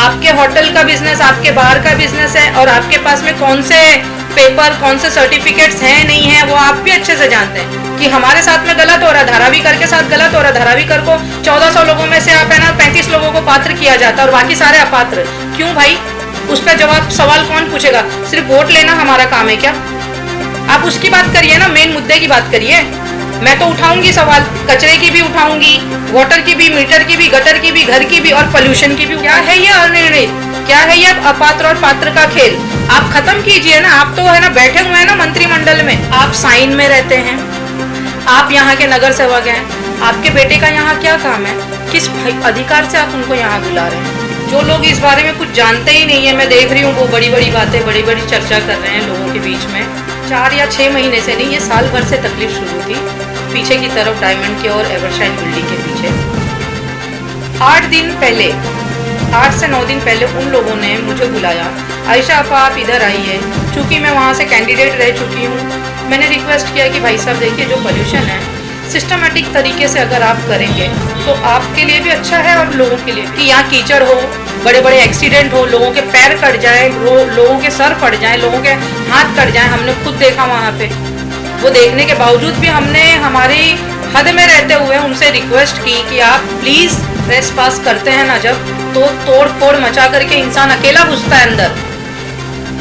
आपके होटल का बिजनेस, आपके बाहर का बिजनेस है, और आपके पास में कौन से पेपर, कौन से सर्टिफिकेट्स हैं नहीं है, वो आप भी अच्छे से जानते हैं कि हमारे साथ में गलत हो रहा है, धारावी कर के साथ गलत हो रहा है। धारावी कर को 1400 लोगों में से आप है ना 35 लोगों को पात्र किया जाता है और बाकी सारे अपात्र। क्यों भाई? उस पर जवाब सवाल कौन पूछेगा? सिर्फ वोट लेना हमारा काम है क्या? आप उसकी बात करिए ना, मेन मुद्दे की बात करिए। मैं तो उठाऊंगी सवाल, कचरे की भी उठाऊंगी, वाटर की भी, मीटर की भी, गटर की भी, घर की भी, और पोल्यूशन की भी। क्या है ये अनिर्णित? क्या है ये अपात्र और पात्र का खेल? आप खत्म कीजिए ना। आप तो है ना बैठे हुए हैं ना मंत्रिमंडल में, आप साइन में रहते हैं, आप यहाँ के नगर सेवक हैं। आपके बेटे का यहाँ क्या काम है? किस अधिकार से आप उनको यहाँ बुला रहे हैं? जो लोग इस बारे में कुछ जानते ही नहीं है, मैं देख रही हूँ वो बड़ी बड़ी बातें, बड़ी बड़ी चर्चा कर रहे हैं लोगों के बीच में। 4 या 6 महीने से नहीं, ये साल भर से तकलीफ शुरू थी। पीछे की तरफ डायमंड के और एवरशाइन बिल्डिंग के पीछे 8 दिन पहले, 8 से 9 दिन पहले उन लोगों ने मुझे बुलाया, आयशा आपा आप इधर आइए। चूँकि मैं वहाँ से कैंडिडेट रह चुकी हूँ, मैंने रिक्वेस्ट किया कि भाई साहब देखिए, जो पोल्यूशन है सिस्टमेटिक तरीके से अगर आप करेंगे तो आपके लिए भी अच्छा है और लोगों के लिए भी। कि यहाँ कीचड़ हो, बड़े बड़े एक्सीडेंट हो, लोगों के पैर कट जाए, लोगों के सर फट जाए, लोगों के हाथ कट जाए, हमने खुद देखा वहाँ पे। वो देखने के बावजूद भी हमने हमारी हद में रहते हुए उनसे रिक्वेस्ट की कि आप प्लीज़ ट्रेस पास करते हैं ना जब, तो तोड़ फोड़ मचा करके इंसान अकेला घुसता है अंदर।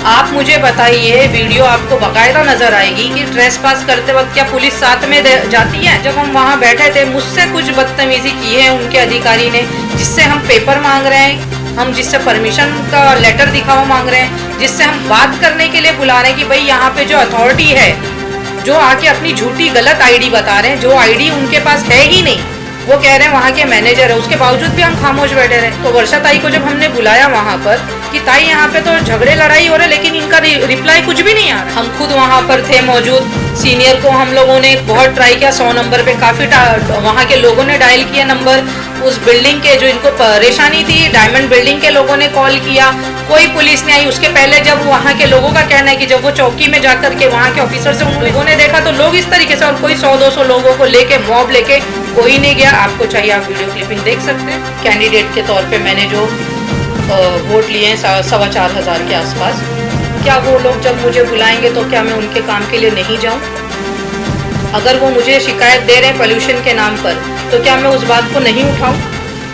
आप मुझे बताइए, वीडियो आपको बाकायदा नजर आएगी कि ट्रेस पास करते वक्त क्या पुलिस साथ में जाती है? जब हम वहाँ बैठे थे, मुझसे कुछ बदतमीजी की है उनके अधिकारी ने, जिससे हम पेपर मांग रहे हैं, हम जिससे परमिशन का लेटर दिखाओ मांग रहे हैं, जिससे हम बात करने के लिए बुला रहे हैं कि भाई यहाँ पे जो अथॉरिटी है, जो आके अपनी झूठी गलत आईडी बता रहे हैं, जो आईडी उनके पास है ही नहीं, वो कह रहे हैं वहाँ के मैनेजर है, उसके बावजूद भी हम खामोश बैठे रहे। तो वर्षा ताई को जब हमने बुलाया वहाँ पर कि ताई यहाँ पे तो झगड़े लड़ाई हो रहे, लेकिन इनका रिप्लाई कुछ भी नहीं आ रहा। हम खुद वहाँ पर थे मौजूद, सीनियर को हम लोगों ने बहुत ट्राई किया, 100 नंबर पे काफ़ी वहाँ के लोगों ने डायल किया नंबर। उस बिल्डिंग के जो इनको परेशानी थी, डायमंड बिल्डिंग के लोगों ने कॉल किया, कोई पुलिस नहीं आई। उसके पहले जब वहाँ के लोगों का कहना है कि जब वो चौकी में जाकर के वहाँ के ऑफिसर से उन लोगों ने देखा तो लोग इस तरीके से, और कोई 100-200 लोगों को लेके, मॉब लेके कोई नहीं गया। आपको चाहिए आप वीडियो क्लिपिंग देख सकते हैं। कैंडिडेट के तौर पे मैंने जो वोट लिए हैं 4,25,000 के आसपास, क्या वो लोग जब मुझे बुलाएंगे तो क्या मैं उनके काम के लिए नहीं जाऊं? अगर वो मुझे शिकायत दे रहे हैं पोल्यूशन के नाम पर, तो क्या मैं उस बात को नहीं उठाऊं?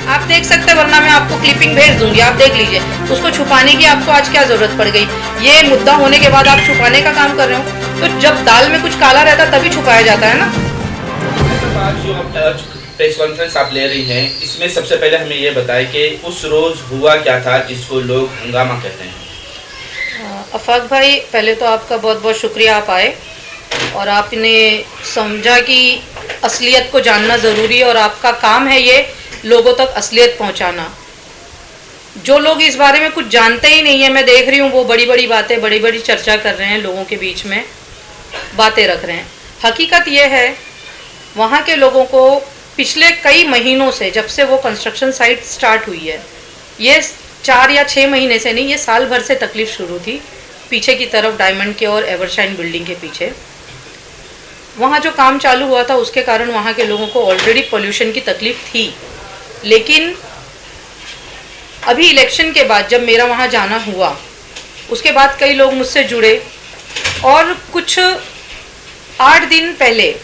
आप देख सकते हैं, वरना मैं आपको क्लिपिंग भेज दूंगी, आप देख लीजिए। उसको छुपाने की आपको आज क्या जरूरत पड़ गई? ये मुद्दा होने के बाद आप छुपाने का काम कर रहे हो, तो जब दाल में कुछ काला रहता तभी छुपाया जाता है ना। आज जो प्रेस कॉन्फ्रेंस आप ले रही हैं, इसमें सबसे पहले हमें ये बताएं कि उस रोज हुआ क्या था जिसको लोग हंगामा कहते हैं। अफाक भाई, पहले तो आपका बहुत बहुत शुक्रिया, आप आए और आपने समझा कि असलियत को जानना ज़रूरी है और आपका काम है ये लोगों तक असलियत पहुंचाना। जो लोग इस बारे में कुछ जानते ही नहीं है, मैं देख रही हूँ वो बड़ी बड़ी बातें, बड़ी बड़ी चर्चा कर रहे हैं, लोगों के बीच में बातें रख रहे हैं। हकीकत ये है, वहाँ के लोगों को पिछले कई महीनों से, जब से वो कंस्ट्रक्शन साइट स्टार्ट हुई है, ये 4 या 6 महीने से नहीं, ये साल भर से तकलीफ़ शुरू थी। पीछे की तरफ डायमंड के और एवरशाइन बिल्डिंग के पीछे वहाँ जो काम चालू हुआ था, उसके कारण वहाँ के लोगों को ऑलरेडी पोल्यूशन की तकलीफ़ थी। लेकिन अभी इलेक्शन के बाद जब मेरा वहाँ जाना हुआ, उसके बाद कई लोग मुझसे जुड़े और कुछ 8 दिन पहले,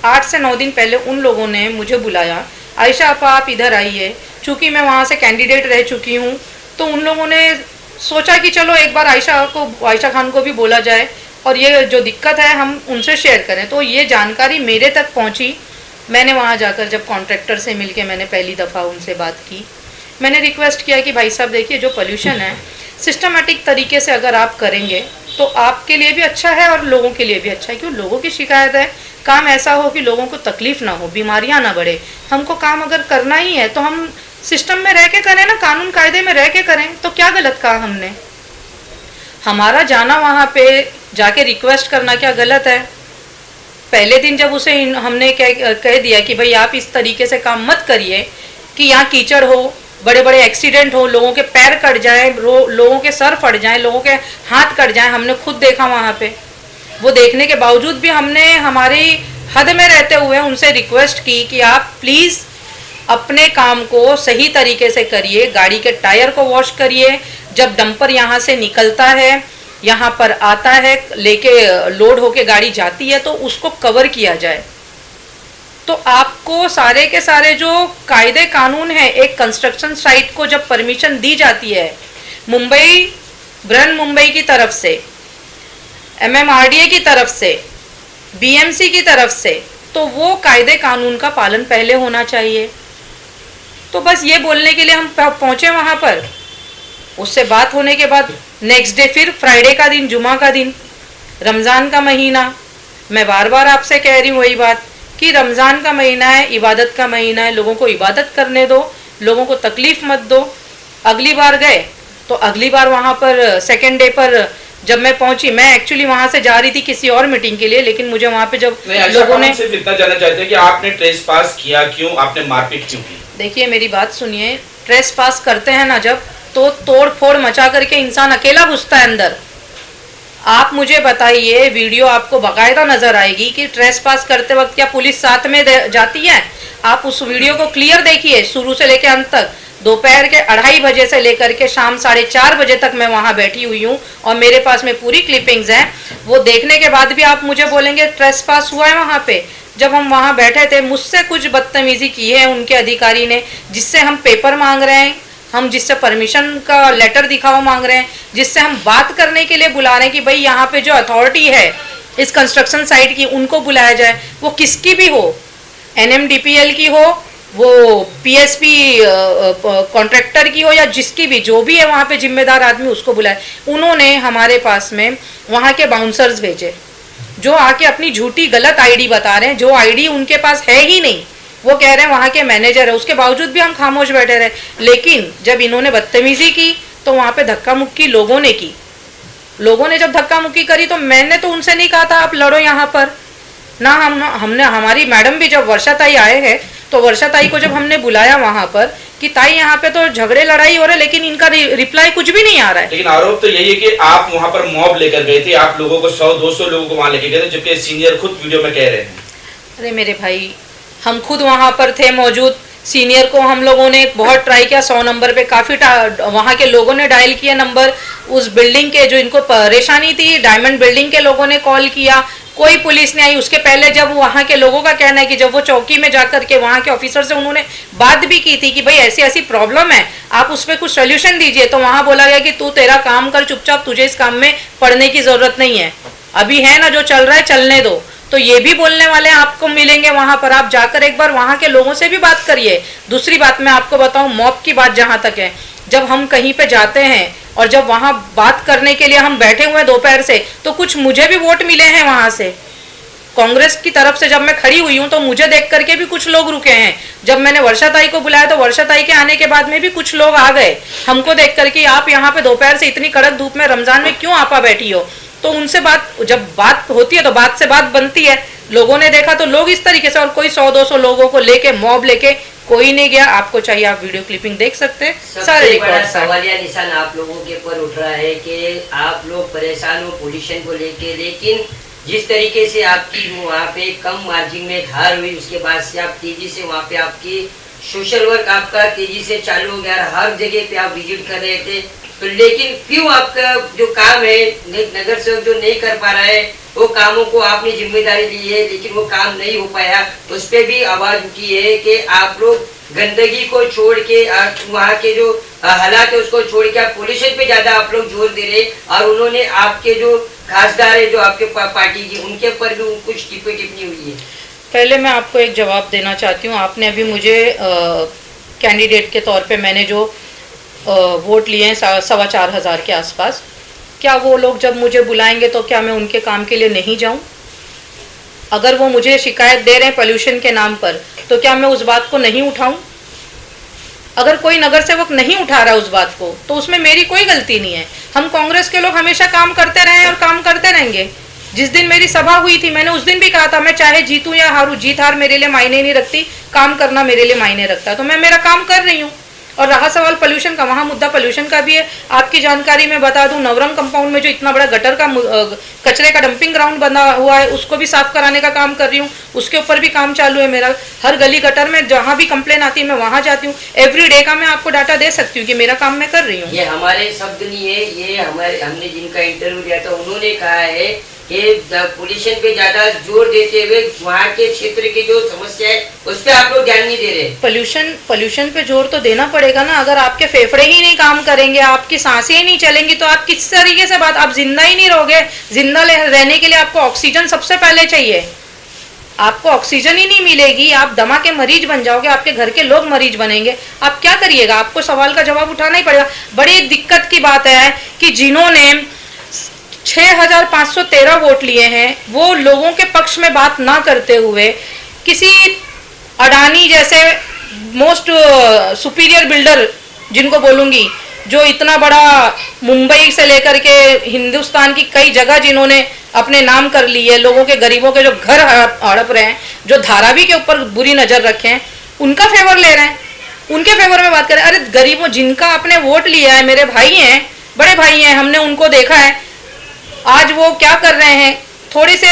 8 से 9 दिन पहले उन लोगों ने मुझे बुलाया, आयशा आपा आप इधर आइए। चूँकि मैं वहाँ से कैंडिडेट रह चुकी हूँ, तो उन लोगों ने सोचा कि चलो एक बार आयशा खान को भी बोला जाए और ये जो दिक्कत है हम उनसे शेयर करें। तो ये जानकारी मेरे तक पहुँची। मैंने वहाँ जाकर जब कॉन्ट्रैक्टर से मिलके मैंने पहली दफ़ा उनसे बात की, मैंने रिक्वेस्ट किया कि भाई साहब देखिए, जो पोल्यूशन है सिस्टमेटिक तरीके से अगर आप करेंगे तो आपके लिए भी अच्छा है और लोगों के लिए भी अच्छा है। क्यों? लोगों की शिकायत है, काम ऐसा हो कि लोगों को तकलीफ़ ना हो, बीमारियां ना बढ़े। हमको काम अगर करना ही है तो हम सिस्टम में रह के करें ना, कानून कायदे में रह के करें। तो क्या गलत कहा हमने? हमारा जाना वहाँ पे जाके रिक्वेस्ट करना क्या गलत है? पहले दिन जब उसे हमने कह दिया कि भाई आप इस तरीके से काम मत करिए कि यहाँ कीचड़ हो, बड़े बड़े एक्सीडेंट हो, लोगों के पैर कट जाए, लोगों के सर फट जाए, लोगों के हाथ कट जाए, हमने खुद देखा वहाँ पे। वो देखने के बावजूद भी हमने हमारी हद में रहते हुए उनसे रिक्वेस्ट की कि आप प्लीज़ अपने काम को सही तरीके से करिए, गाड़ी के टायर को वॉश करिए, जब डंपर यहाँ से निकलता है, यहाँ पर आता है, लेके लोड होके गाड़ी जाती है, तो उसको कवर किया जाए। तो आपको सारे के सारे जो कायदे कानून हैं, एक कंस्ट्रक्शन साइट को जब परमिशन दी जाती है मुंबई, बृहन मुंबई की तरफ से, MMRDA की तरफ से, BMC की तरफ से, तो वो कायदे कानून का पालन पहले होना चाहिए। तो बस ये बोलने के लिए हम पहुंचे वहां पर। उससे बात होने के बाद नेक्स्ट डे फिर फ्राइडे का दिन, जुमा का दिन, रमज़ान का महीना। मैं बार बार आपसे कह रही हूँ वही बात कि रमज़ान का महीना है, इबादत का महीना है, लोगों को इबादत करने दो, लोगों को तकलीफ मत दो। अगली बार गए तो अगली बार वहाँ पर सेकेंड डे पर जब मैं पहुंची, मैं एक्चुअली वहां से जा रही थी किसी और मीटिंग के लिए, लेकिन मुझे वहां पे जब लोगों ने सिर्फ इतना जानना चाहते हैं कि आपने ट्रेस पास किया क्यों, आपने मारपीट क्यों की? देखिए मेरी बात सुनिए, ट्रेस पास करते हैं ना जब, तो तोड़ फोड़ मचा करके इंसान अकेला घुसता है अंदर। आप मुझे बताइए, वीडियो आपको बाकायदा नजर आएगी कि ट्रेस पास करते वक्त क्या पुलिस साथ में जाती है? आप उस वीडियो को क्लियर देखिए शुरू से लेकर अंत तक। दोपहर के 2:30 बजे से लेकर के शाम 4:30 बजे तक मैं वहां बैठी हुई हूँ और मेरे पास में पूरी क्लिपिंग्स हैं। वो देखने के बाद भी आप मुझे बोलेंगे ट्रेस पास हुआ है वहां पे? जब हम वहां बैठे थे, मुझसे कुछ बदतमीजी की है उनके अधिकारी ने, जिससे हम पेपर मांग रहे हैं, हम जिससे परमिशन का लेटर दिखाओ मांग रहे हैं, जिससे हम बात करने के लिए बुला रहे हैं कि भाई यहाँ पे जो अथॉरिटी है इस कंस्ट्रक्शन साइट की, उनको बुलाया जाए। वो किसकी भी हो, NMDPL की हो, वो PSP कॉन्ट्रैक्टर की हो, या जिसकी भी, जो भी है वहाँ पे जिम्मेदार आदमी, उसको बुलाए। उन्होंने हमारे पास में वहाँ के बाउंसर्स भेजे जो आके अपनी झूठी गलत ID बता रहे हैं, जो ID उनके पास है ही नहीं। वो कह रहे हैं वहाँ के मैनेजर है, उसके बावजूद भी हम खामोश बैठे रहे। लेकिन जब इन्होंने बदतमीजी की तो वहाँ पे धक्का मुक्की लोगों ने की। लोगों ने जब धक्का मुक्की करी तो मैंने तो उनसे नहीं कहा था आप लड़ो यहाँ पर ना। हमने हमारी मैडम भी, जब वर्षा ताई आए हैं तो वर्षा ताई को जब हमने बुलाया वहां पर कि ताई यहाँ पे तो झगड़े लड़ाई हो रहे, लेकिन इनका रिप्लाई कुछ भी नहीं आ रहा है। लेकिन आरोप तो यही है कि आप वहां पर मॉब लेकर गए थे, आप लोगों को 100-200 लोगों को वहां लेके गए थे, जबकि सीनियर खुद वीडियो में कह रहे हैं। अरे मेरे भाई, हम खुद वहां पर थे मौजूद। सीनियर को हम लोगों ने बहुत ट्राई किया, 100 नंबर पे काफी वहां के लोगों ने डायल किया नंबर। उस बिल्डिंग के जो इनको परेशानी थी, डायमंड बिल्डिंग के लोगों ने कॉल किया, कोई पुलिस नहीं आई। उसके पहले जब वहाँ के लोगों का कहना है कि जब वो चौकी में जाकर के वहाँ के ऑफिसर से उन्होंने बात भी की थी कि भाई ऐसी ऐसी प्रॉब्लम है, आप उस पर कुछ सोल्यूशन दीजिए, तो वहाँ बोला गया कि तू तेरा काम कर चुपचाप, तुझे इस काम में पढ़ने की जरूरत नहीं है, अभी है ना जो चल रहा है चलने दो। तो ये भी बोलने वाले आपको मिलेंगे वहां पर, आप जाकर एक बार वहां के लोगों से भी बात करिए। दूसरी बात मैं आपको बताऊं, मॉब की बात जहां तक है, जब हम कहीं पे जाते हैं और जब वहां बात करने के लिए हम बैठे हुए हैं दोपहर से, तो कुछ मुझे भी वोट मिले हैं वहां से कांग्रेस की तरफ से। जब मैं खड़ी हुई हूं तो मुझे देख करके भी कुछ लोग रुके हैं। जब मैंने वर्षा ताई को बुलाया तो वर्षा ताई के आने के बाद में भी कुछ लोग आ गए हमको देख करके, आप यहाँ पे दोपहर से इतनी कड़क धूप में रमजान में क्यों आपा बैठी हो? तो उनसे बात, जब बात होती है तो बात से बात बनती है। लोगों ने देखा तो लोग इस तरीके से, और कोई 100-200 लोगों को लेके, मॉब लेके कोई नहीं गया। आपको चाहिए आप वीडियो क्लिपिंग देख सकते हैं, सारे रिकॉर्ड। सवालिया निशान आप लोगों के ऊपर उठ रहा है कि आप लोग परेशान हो पोल्यूशन को लेके, लेकिन जिस तरीके से आपकी वहाँ पे कम मार्जिन में धार हुई, उसके बाद से आप तेजी से वहाँ पे आपकी सोशल वर्क आपका तेजी से चालू हो गया, हर जगह पे आप विजिट कर रहे थे। तो लेकिन क्यों आपका जो काम है नगर सेवक जो नहीं कर पा रहा है, वो कामों को आपने जिम्मेदारी ली है लेकिन वो काम नहीं हो पाया, उस पर भी आवाज उठी है कि आप लोग गंदगी को छोड़ के, वहाँ के जो हालात है उसको छोड़ के आप पोल्यूशन पे ज्यादा आप लोग जोर दे रहे। और उन्होंने आपके जो खासदार है जो आपके पार्टी की, उनके ऊपर भी कुछ टिप्पणी हुई है। पहले मैं आपको एक जवाब देना चाहती हूँ। आपने अभी मुझे कैंडिडेट के तौर पे मैंने जो वोट लिए हैं 4,500 के आसपास, क्या वो लोग जब मुझे बुलाएंगे तो क्या मैं उनके काम के लिए नहीं जाऊं? अगर वो मुझे शिकायत दे रहे हैं पोल्यूशन के नाम पर, तो क्या मैं उस बात को नहीं उठाऊं? अगर कोई नगर सेवक नहीं उठा रहा उस बात को, तो उसमें मेरी कोई गलती नहीं है। हम कांग्रेस के लोग हमेशा काम करते रहे हैं और काम करते रहेंगे। जिस दिन मेरी सभा हुई थी, मैंने उस दिन भी कहा था मैं चाहे जीतूं या हारूं, जीत हार मेरे लिए मायने नहीं रखती, काम करना मेरे लिए मायने रखता है। तो मैं मेरा काम कर रही हूँ। और रहा सवाल पोल्यूशन का, वहाँ मुद्दा पोल्यूशन का भी है। आपकी जानकारी में बता दूं, नवरंग कंपाउंड में जो इतना बड़ा गटर का कचरे का डंपिंग ग्राउंड बना हुआ है, उसको भी साफ कराने का काम कर रही हूँ। उसके ऊपर भी काम चालू है मेरा। हर गली गटर में जहाँ भी कंप्लेन आती है मैं वहाँ जाती हूँ। एवरी डे का मैं आपको डाटा दे सकती हूँ कि मेरा काम मैं कर रही हूँ। ये हमारे शब्द नहीं है, ये हमने जिनका इंटरव्यू लिया था उन्होंने कहा है कि पोल्यूशन पे ज्यादा जोर देते हुए वहाँ के क्षेत्र की जो समस्या है उस पर आप लोग ध्यान नहीं दे रहे। पोल्यूशन पे जोर तो देना पड़ेगा ना। अगर आपके फेफड़े ही नहीं काम करेंगे, आपकी सांसें ही नहीं चलेंगी, तो आप किस तरीके से आप जिंदा ही नहीं रहोगे। जिंदा रहने के लिए आपको ऑक्सीजन सबसे पहले चाहिए। आपको ऑक्सीजन ही नहीं मिलेगी, आप दमा के मरीज बन जाओगे, आपके घर के लोग मरीज बनेंगे, आप क्या करिएगा। आपको सवाल का जवाब उठाना ही पड़ेगा। बड़ी दिक्कत की बात है कि जिन्होंने 6513 वोट लिए हैं, वो लोगों के पक्ष में बात ना करते हुए किसी अडानी जैसे मोस्ट सुपीरियर बिल्डर जिनको बोलूंगी, जो इतना बड़ा मुंबई से लेकर के हिंदुस्तान की कई जगह जिन्होंने अपने नाम कर लिए, लोगों के गरीबों के जो घर हड़प रहे हैं, जो धारावी के ऊपर बुरी नजर रखे हैं, उनका फेवर ले रहे हैं, उनके फेवर में बात करें। अरे गरीबों जिनका आपने वोट लिया है, मेरे भाई हैं, बड़े भाई हैं, हमने उनको देखा है, आज वो क्या कर रहे हैं। थोड़ी से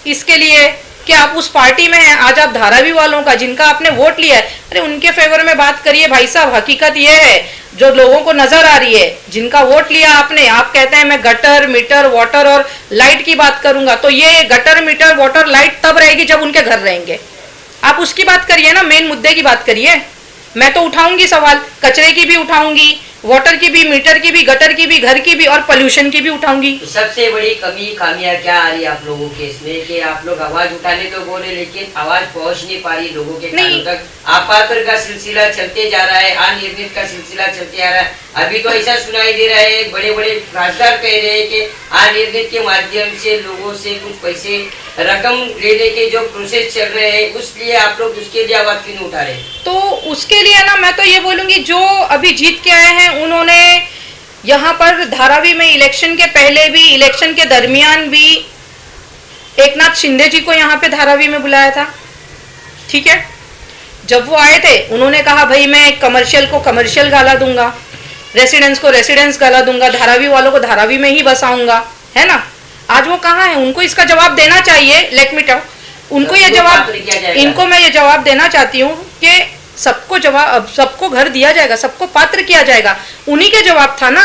इसके लिए कि आप उस पार्टी में हैं, आज आप धारावी वालों का जिनका आपने वोट लिया है, अरे उनके फेवर में बात करिए भाई साहब। हकीकत ये है जो लोगों को नजर आ रही है, जिनका वोट लिया आपने, आप कहते हैं मैं गटर मीटर वाटर और लाइट की बात करूंगा, तो ये गटर मीटर वाटर लाइट तब रहेगी जब उनके घर रहेंगे। आप उसकी बात करिए ना, मेन मुद्दे की बात करिए। मैं तो उठाऊंगी सवाल, कचरे की भी उठाऊंगी, वाटर की भी, मीटर की भी, गटर की भी, घर की भी और पोल्यूशन की भी उठाऊंगी। तो सबसे बड़ी कमी खामियां क्या आ रही है आप लोगों के इसमें कि आप लोग आवाज उठाने तो बोले लेकिन आवाज पहुंच नहीं पा रही लोगों के कानों तक। आपात्र का सिलसिला चलते जा रहा है, अनियमित का सिलसिला चलते आ रहा है। अभी तो ऐसा सुनाई दे रहा है, बड़े बड़े राजदार कह रहे हैं कि अनियमित के माध्यम से लोगों से कुछ पैसे रकम लेने के जो प्रोसेस चल रहे हैं, उसलिए आप लोग उसके लिए आवाज क्यों नहीं उठा रहे? तो उसके लिए ना मैं तो ये बोलूंगी, जो अभी जीत के आए हैं उन्होंने यहाँ पर धारावी में इलेक्शन के पहले भी, इलेक्शन के दरमियान भी एकनाथ शिंदे जी को यहाँ पे धारावी में बुलाया था। ठीक है, जब वो आए थे उन्होंने कहा भाई मैं कमर्शियल को कमर्शियल गाला दूंगा, रेसिडेंस को रेसिडेंस गाला दूंगा, धारावी वालों को धारावी में ही बसाऊंगा, है ना। आज वो कहाँ है? उनको इसका जवाब देना चाहिए। लेट मी टेल, उनको ये जवाब, इनको मैं ये जवाब देना चाहती हूँ कि सबको जवाब, सबको घर दिया जाएगा, सबको पात्र किया जाएगा। उन्हीं के जवाब था ना,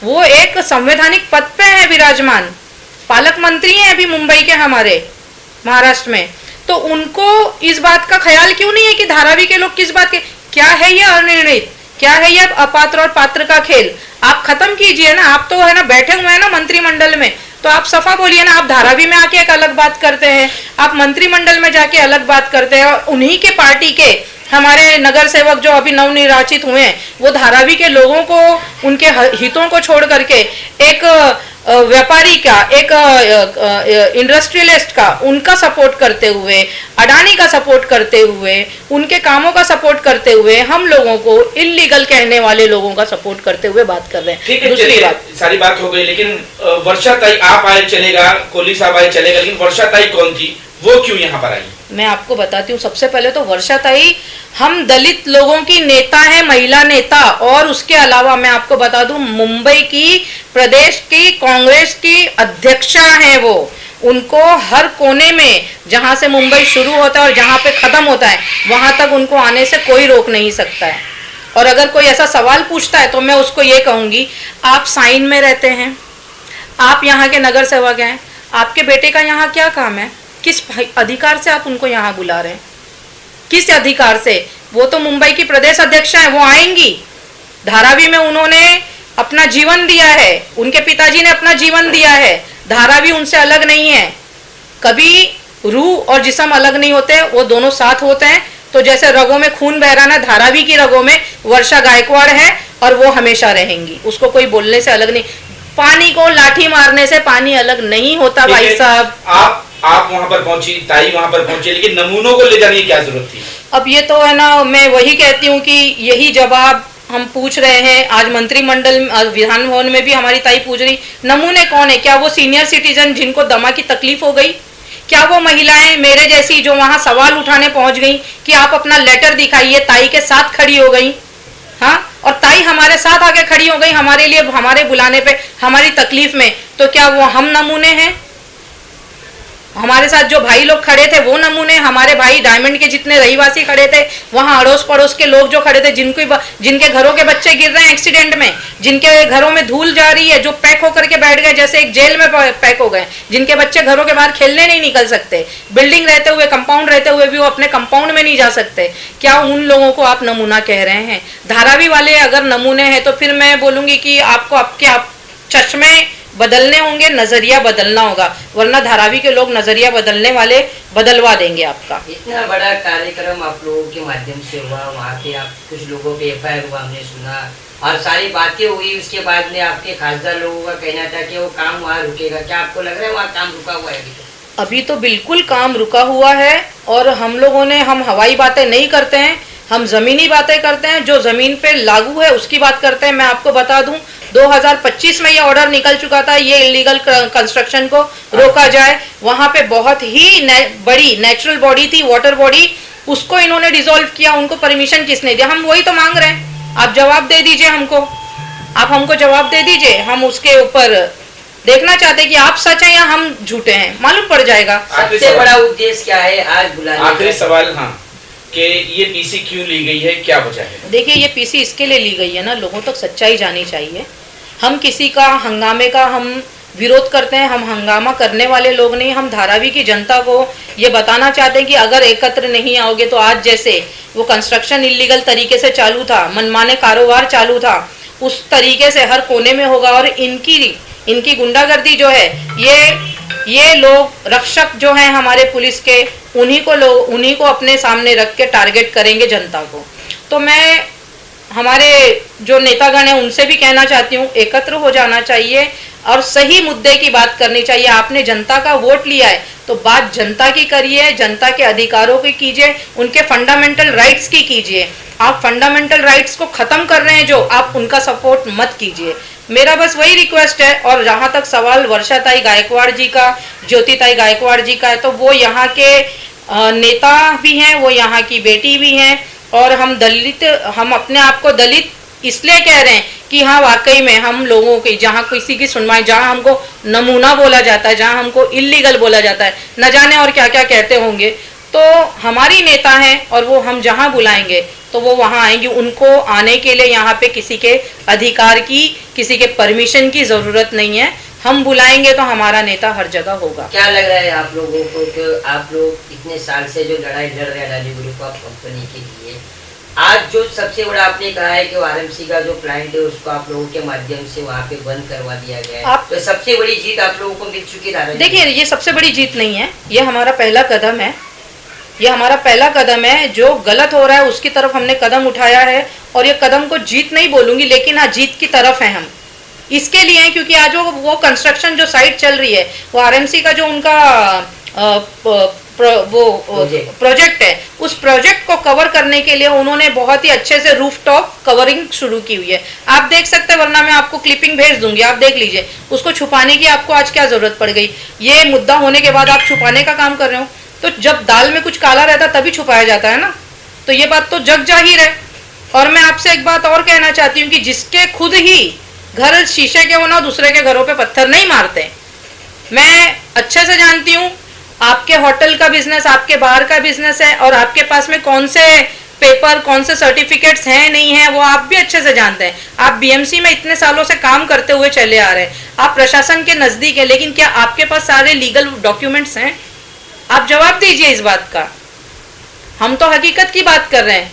वो एक संवैधानिक पद पे है विराजमान, पालक मंत्री हैं अभी मुंबई के हमारे महाराष्ट्र में। तो उनको इस बात का ख्याल क्यों नहीं है कि धारावी के लोग किस बात के, क्या है ये अनिर्णित, क्या है ये अपात्र और पात्र का खेल। आप खत्म कीजिए ना, आप तो है ना बैठे हुए हैं ना मंत्रिमंडल में, तो आप सफा बोलिए ना। आप धारावी में आके एक अलग बात करते हैं, आप मंत्रिमंडल में जाके अलग बात करते हैं, और उन्हीं के पार्टी के हमारे नगर सेवक जो अभी नवनिर्वाचित हुए हैं, वो धारावी के लोगों को, उनके हितों को छोड़ करके एक व्यापारी का, एक इंडस्ट्रियलिस्ट का, उनका सपोर्ट करते हुए, अडानी का सपोर्ट करते हुए, उनके कामों का सपोर्ट करते हुए, हम लोगों को इल्लीगल कहने वाले लोगों का सपोर्ट करते हुए बात कर रहे हैं। ठीक है, दूसरी बात, सारी बात हो गई, लेकिन वर्षा ताई आप आए चलेगा, कोहली साहब आए चलेगा, लेकिन वर्षा ताई कौन थी, वो क्यों यहाँ पर आई? मैं आपको बताती हूँ। सबसे पहले तो वर्षा ताई हम दलित लोगों की नेता है, महिला नेता, और उसके अलावा मैं आपको बता दूं मुंबई की प्रदेश की कांग्रेस की अध्यक्षा है वो। उनको हर कोने में, जहां से मुंबई शुरू होता है और जहां पे खत्म होता है, वहां तक उनको आने से कोई रोक नहीं सकता है। और अगर कोई ऐसा सवाल पूछता है तो मैं उसको ये कहूंगी, आप साइन में रहते हैं, आप यहाँ के नगर सेवक हैं, आपके बेटे का यहाँ क्या काम है? किस अधिकार से आप उनको यहाँ बुला रहे हैं? किस अधिकार से? वो तो मुंबई की प्रदेश अध्यक्षा है, वो आएंगी। धारावी में उन्होंने अपना जीवन दिया है, उनके पिताजी ने अपना जीवन दिया है। धारावी उनसे अलग नहीं है। कभी रूह और जिस्म अलग नहीं होते, वो दोनों साथ होते हैं। तो जैसे रगों में खून बह रहा ना, धारावी की रगों में वर्षा गायकवाड़ है और वो हमेशा रहेंगी, उसको कोई बोलने से अलग नहीं। पानी को लाठी मारने से पानी अलग नहीं होता भाई साहब। आप वहां पर पहुंची, ताई वहां पर पहुंची, लेकिन नमूनों को ले जाने की क्या जरूरत थी? अब ये तो है ना, मैं वही कहती हूँ कि यही जवाब हम पूछ रहे हैं। आज मंत्रिमंडल, विधान भवन में भी हमारी ताई पूछ रही, नमूने कौन है? क्या वो सीनियर सिटीजन जिनको दमा की तकलीफ हो गई? क्या वो महिलाएं मेरे जैसी जो वहां सवाल उठाने पहुंच गई कि आप अपना लेटर दिखाइए, ताई के साथ खड़ी हो गई? हाँ, और ताई हमारे साथ आके खड़ी हो गई हमारे लिए, हमारे बुलाने पे, हमारी तकलीफ में, तो क्या वो हम नमूने हैं? हमारे साथ जो भाई लोग खड़े थे वो नमूने, हमारे भाई डायमंड के जितने रहीवासी खड़े थे, वहां अड़ोस पड़ोस के लोग जो खड़े थे, जिनके घरों के बच्चे गिर रहे हैं एक्सीडेंट में, जिनके घरों में धूल जा रही है, जो पैक होकर के बैठ गए जैसे एक जेल में पैक हो गए, जिनके बच्चे घरों के बाहर खेलने नहीं निकल सकते, बिल्डिंग रहते हुए, कंपाउंड रहते हुए भी वो अपने कंपाउंड में नहीं जा सकते, क्या उन लोगों को आप नमूना कह रहे हैं? धारावी वाले अगर नमूने हैं तो फिर मैं बोलूंगी कि आपको आपके चश्मे बदलने होंगे, नजरिया बदलना होगा, वरना धारावी के लोग नजरिया बदलने वाले बदलवा देंगे आपका। इतना बड़ा कार्यक्रम आप लोगों के माध्यम से हुआ, वहाँ पे आप कुछ लोगों के एफआईआर हुआ हमने सुना और सारी बातें हुई, उसके बाद में आपके खासदार लोगों का कहना था कि वो काम वहाँ रुकेगा, क्या आपको लग रहा है वहाँ काम रुका हुआ है अभी? अभी तो बिल्कुल काम रुका हुआ है और हम लोगों ने, हम हवाई बातें नहीं करते हैं, हम जमीनी बातें करते हैं, जो जमीन पे लागू है उसकी बात करते हैं। मैं आपको बता दूं 2025 में ये ऑर्डर निकल चुका था, ये इलीगल कंस्ट्रक्शन को रोका जाए। वहां पे बहुत ही बड़ी नेचुरल बॉडी थी, वाटर बॉडी, उसको इन्होंने डिसॉल्व किया, उनको परमिशन किसने दिया? हम वही तो मांग रहे हैं, आप जवाब दे दीजिए हमको, आप हमको जवाब दे दीजिए। हम उसके ऊपर देखना चाहते हैं कि आप सच हैं या हम झूठे हैं, मालूम पड़ जाएगा। सबसे बड़ा उद्देश्य क्या है आज बुलाने का? आखिरी सवाल, हाँ, कि ये पीसी क्यों ली गई है, क्या वजह है? देखिए, ये पीसी इसके लिए ली गई है ना, लोगों तक सच्चाई जानी चाहिए। हम किसी का हंगामे का हम विरोध करते हैं, हम हंगामा करने वाले लोग नहीं। हम धारावी की जनता को ये बताना चाहते हैं कि अगर एकत्र नहीं आओगे तो आज जैसे वो कंस्ट्रक्शन इलीगल तरीके से चालू था, मनमाने कारोबार चालू था, उस तरीके से हर कोने में होगा। और इनकी गुंडागर्दी जो है, ये लोग रक्षक जो हैं हमारे पुलिस के, उन्हीं को अपने सामने रख के टारगेट करेंगे जनता को। तो मैं हमारे जो नेतागण हैं उनसे भी कहना चाहती हूँ, एकत्र हो जाना चाहिए और सही मुद्दे की बात करनी चाहिए। आपने जनता का वोट लिया है तो बात जनता की करिए, जनता के अधिकारों की कीजिए, उनके फंडामेंटल राइट्स की कीजिए। आप फंडामेंटल राइट्स को खत्म कर रहे हैं जो, आप उनका सपोर्ट मत कीजिए। मेरा बस वही रिक्वेस्ट है। और जहाँ तक सवाल वर्षाताई गायकवाड़ जी का, ज्योतिताई गायकवाड़ जी का है, तो वो यहाँ के नेता भी हैं, वो यहाँ की बेटी भी हैं और हम अपने आप को दलित इसलिए कह रहे हैं कि हाँ, वाकई में हम लोगों की, जहाँ किसी की सुनवाई, जहाँ हमको नमूना बोला जाता है, जहाँ हमको इल्लीगल बोला जाता है, न जाने और क्या क्या कहते होंगे, तो हमारी नेता हैं और वो हम जहाँ बुलाएंगे तो वो वहाँ आएंगी। उनको आने के लिए यहाँ पे किसी के अधिकार की, किसी के परमिशन की ज़रूरत नहीं है। हम बुलाएंगे तो हमारा नेता हर जगह होगा। क्या लग रहा है आप लोगों को कि आप लोग इतने साल से जो लड़ाई लड़ रहे हैं अडानी ग्रुप ऑफ कंपनी के लिए, आज जो सबसे बड़ा आपने कहा है कि आरएमसी का जो प्लांट है उसको आप लोगों के माध्यम से वहाँ पे बंद करवा दिया गया है, तो सबसे बड़ी जीत आप लोगों को मिल चुकी है। देखिए, ये सबसे बड़ी जीत नहीं है, ये हमारा पहला कदम है। ये हमारा पहला कदम है। जो गलत हो रहा है उसकी तरफ हमने कदम उठाया है और ये कदम को जीत नहीं बोलूंगी, लेकिन हाँ, जीत की तरफ है हम। इसके लिए क्योंकि आज वो कंस्ट्रक्शन जो साइट चल रही है, वो आरएमसी का जो उनका प्रोजेक्ट है, उस प्रोजेक्ट को कवर करने के लिए उन्होंने बहुत ही अच्छे से रूफटॉप कवरिंग शुरू की हुई है। आप देख सकते हैं, वरना मैं आपको क्लिपिंग भेज दूंगी, आप देख लीजिए। उसको छुपाने की आपको आज क्या जरूरत पड़ गई? ये मुद्दा होने के बाद आप छुपाने का काम कर रहे हो। तो जब दाल में कुछ काला रहता तभी छुपाया जाता है ना, तो ये बात तो जग जाहिर है। और मैं आपसे एक बात और कहना चाहती हूँ कि जिसके खुद ही घर शीशे के होना, दूसरे के घरों पे पत्थर नहीं मारते। मैं अच्छे से जानती हूँ आपके होटल का बिजनेस, आपके बाहर का बिजनेस है और आपके पास में कौन से पेपर, कौन से सर्टिफिकेट्स हैं नहीं है, वो आप भी अच्छे से जानते हैं। आप बीएमसी में इतने सालों से काम करते हुए चले आ रहे हैं, आप प्रशासन के नजदीक है, लेकिन क्या आपके पास सारे लीगल डॉक्यूमेंट्स हैं? आप जवाब दीजिए इस बात का। हम तो हकीकत की बात कर रहे हैं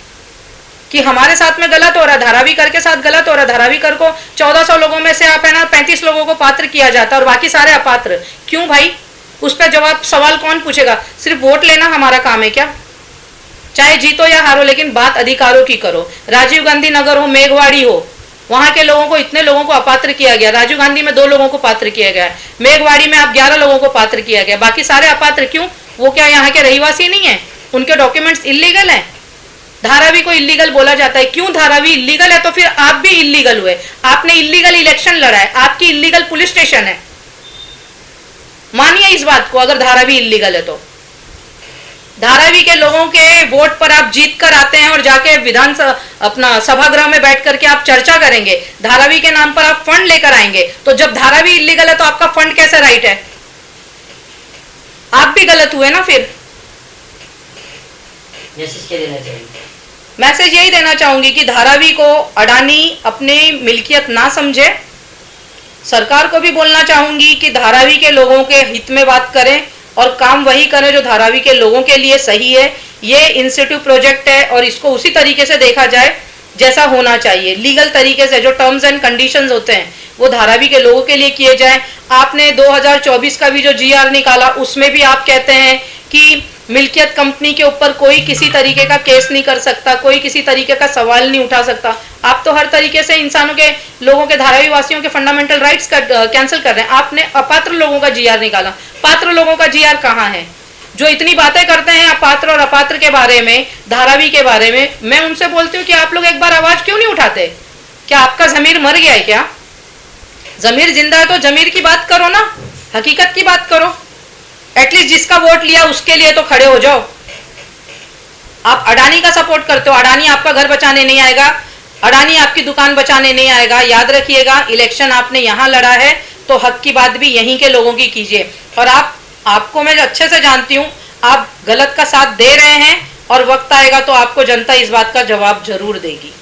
कि हमारे साथ में गलत हो रहा है, धारावीकर के साथ गलत हो रहा है। धारावीकर को 1400 लोगों में से आप है ना 35 लोगों को पात्र किया जाता है और बाकी सारे अपात्र। क्यों भाई? उस पर जवाब सवाल कौन पूछेगा? सिर्फ वोट लेना हमारा काम है क्या? चाहे जीतो या हारो, लेकिन बात अधिकारों की करो। राजीव गांधी नगर हो, मेघवाड़ी हो, वहां के लोगों को, इतने लोगों को अपात्र किया गया। राजीव गांधी में 2 लोगों को पात्र किया गया, मेघवाड़ी में आप 11 लोगों को पात्र किया गया, बाकी सारे अपात्र। क्यों? वो क्या यहाँ के रहीवासी नहीं है? उनके डॉक्यूमेंट्स इलीगल हैं। धारावी को इलीगल बोला जाता है। क्यों? धारावी इलीगल है तो फिर आप भी इलीगल हुए। आपने इलीगल इलेक्शन लड़ा है, आपकी इलीगल पुलिस स्टेशन है। मानिए इस बात को, अगर धारावी इलीगल है तो धारावी के लोगों के वोट पर आप जीत कर आते हैं और जाके विधान अपना सभागृह में बैठ करके आप चर्चा करेंगे, धारावी के नाम पर आप फंड लेकर आएंगे। तो जब धारावी इलीगल है तो आपका फंड कैसे राइट है? आप भी गलत हुए ना। फिर मैसेज क्या देना चाहिए? मैसेज यही देना चाहूंगी कि धारावी को अडानी अपनी मिल्कियत ना समझे। सरकार को भी बोलना चाहूंगी कि धारावी के लोगों के हित में बात करें और काम वही करें जो धारावी के लोगों के लिए सही है। ये इंस्टीट्यूट प्रोजेक्ट है और इसको उसी तरीके से देखा जाए जैसा होना चाहिए, लीगल तरीके से। जो टर्म्स एंड कंडीशंस होते हैं वो धारावी के लोगों के लिए किए जाए। आपने 2024 का भी जो GR निकाला उसमें भी आप कहते हैं कि मिल्कियत कंपनी के ऊपर कोई किसी तरीके का केस नहीं कर सकता, कोई किसी तरीके का सवाल नहीं उठा सकता। आप तो हर तरीके से इंसानों के, लोगों के, धारावी वासियों के फंडामेंटल राइट्स का कैंसिल कर रहे हैं। आपने अपात्र लोगों का GR निकाला, पात्र लोगों का GR कहाँ है? जो इतनी बातें करते हैं अपात्र और अपात्र के बारे में, धारावी के बारे में, मैं उनसे बोलती हूँ कि आप लोग एक बार आवाज क्यों नहीं उठाते? क्या आपका जमीर मर गया है क्या? जमीर जिंदा है तो जमीर की बात करो ना, हकीकत की बात करो। एटलीस्ट जिसका वोट लिया उसके लिए तो खड़े हो जाओ। आप अडानी का सपोर्ट करते हो, अडानी आपका घर बचाने नहीं आएगा, अडानी आपकी दुकान बचाने नहीं आएगा। याद रखिएगा, इलेक्शन आपने यहाँ लड़ा है तो हक की बात भी यहीं के लोगों की कीजिए। और आपको मैं अच्छे से जानती हूँ, आप गलत का साथ दे रहे हैं और वक्त आएगा तो आपको जनता इस बात का जवाब जरूर देगी।